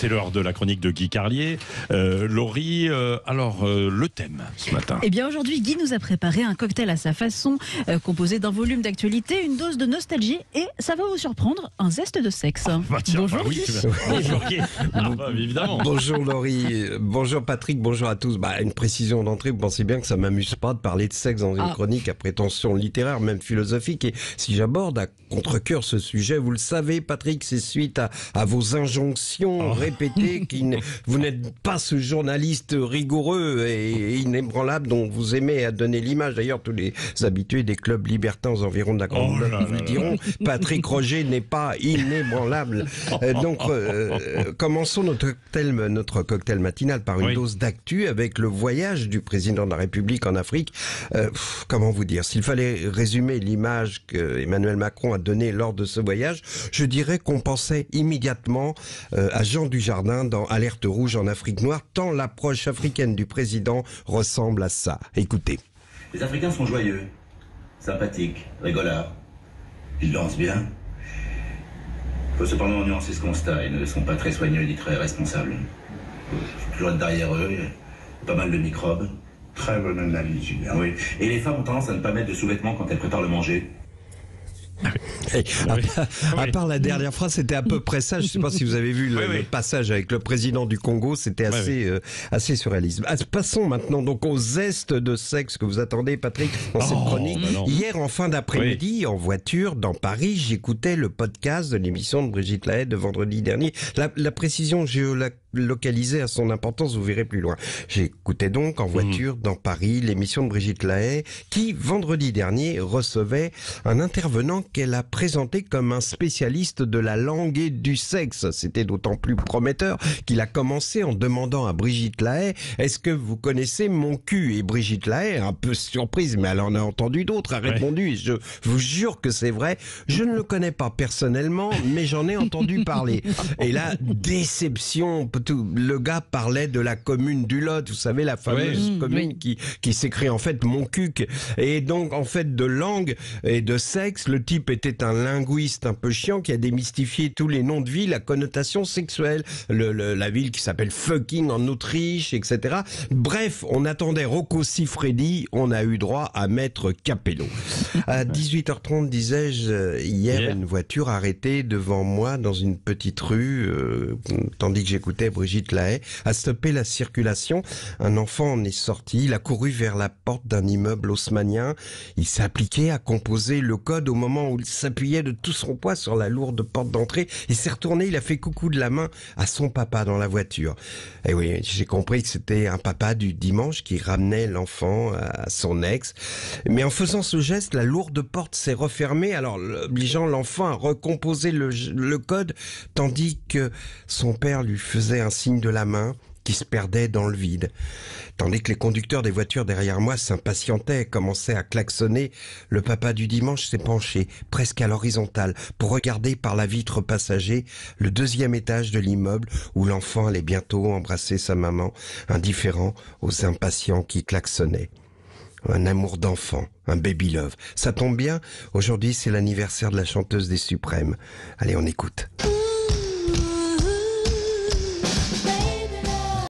C'est l'heure de la chronique de Guy Carlier. Laurie, le thème ce matin. Eh bien aujourd'hui, Guy nous a préparé un cocktail à sa façon, composé d'un volume d'actualité, une dose de nostalgie et, ça va vous surprendre, un zeste de sexe. Bonjour Guy. Bonjour Guy. Évidemment. Bonjour Laurie, bonjour Patrick, bonjour à tous. Une précision d'entrée, vous pensez bien que ça m'amuse pas de parler de sexe dans une chronique à prétention littéraire, même philosophique. Et si j'aborde à contre-cœur ce sujet, vous le savez Patrick, c'est suite à vos injonctions répétées vous n'êtes pas ce journaliste rigoureux et inébranlable dont vous aimez à donner l'image. D'ailleurs, tous les habitués des clubs libertins aux environs de la Grande Motte vous le diront. Patrick Roger n'est pas inébranlable. Commençons notre cocktail matinal par une dose d'actu avec le voyage du président de la République en Afrique. Comment vous dire? S'il fallait résumer l'image que Emmanuel Macron a donnée lors de ce voyage, je dirais qu'on pensait immédiatement à Jean Dujardin dans Alerte rouge en Afrique noire, tant l'approche africaine du président ressemble à ça. Écoutez. Les Africains sont joyeux, sympathiques, rigolards. Ils dansent bien. Il faut cependant nuancer ce constat. Ils ne sont pas très soigneux ni très responsables. Il faut toujours être derrière eux. Il y a pas mal de microbes. Très bonne analyse, Julien. Oui. Et les femmes ont tendance à ne pas mettre de sous-vêtements quand elles préparent le manger. À part la dernière phrase, c'était à peu près ça. Je ne sais pas si vous avez vu le passage avec le président du Congo, c'était assez surréaliste. Passons maintenant donc au zeste de sexe que vous attendez, Patrick, dans cette chronique. Hier, en fin d'après-midi, en voiture, dans Paris, j'écoutais le podcast de l'émission de Brigitte Lahaie de vendredi dernier. La précision géolocalisée a son importance, vous verrez plus loin. J'écoutais donc en voiture, dans Paris, l'émission de Brigitte Lahaie, qui, vendredi dernier, recevait un intervenant qu'elle a présenté comme un spécialiste de la langue et du sexe. C'était d'autant plus prometteur qu'il a commencé en demandant à Brigitte Lahaie « Est-ce que vous connaissez mon cul ?» Et Brigitte Lahaie, un peu surprise, mais elle en a entendu d'autres, a répondu, et je vous jure que c'est vrai, je ne le connais pas personnellement, mais j'en ai entendu parler. Et là, déception, le gars parlait de la commune du Lot, vous savez, la fameuse commune qui s'écrit en fait mon cuc. Et donc, en fait, de langue et de sexe, le type était un linguiste un peu chiant qui a démystifié tous les noms de villes à connotation sexuelle. La ville qui s'appelle fucking en Autriche, etc. Bref, on attendait Rocco Siffredi, on a eu droit à Maître Capello. À 18h30, disais-je, hier, une voiture arrêtée devant moi dans une petite rue, tandis que j'écoutais Brigitte Lahaie, a stoppé la circulation. Un enfant en est sorti, il a couru vers la porte d'un immeuble haussmannien. Il s'est appliqué à composer le code au moment où il s'appuyait de tout son poids sur la lourde porte d'entrée. Il s'est retourné, il a fait coucou de la main à son papa dans la voiture. Et oui, j'ai compris que c'était un papa du dimanche qui ramenait l'enfant à son ex. Mais en faisant ce geste, la lourde porte s'est refermée, alors obligeant l'enfant à recomposer le code, tandis que son père lui faisait un signe de la main qui se perdait dans le vide. Tandis que les conducteurs des voitures derrière moi s'impatientaient, commençaient à klaxonner, le papa du dimanche s'est penché, presque à l'horizontale, pour regarder par la vitre passager le deuxième étage de l'immeuble où l'enfant allait bientôt embrasser sa maman, indifférent aux impatients qui klaxonnaient. Un amour d'enfant, un baby love. Ça tombe bien, aujourd'hui c'est l'anniversaire de la chanteuse des Suprêmes. Allez, on écoute.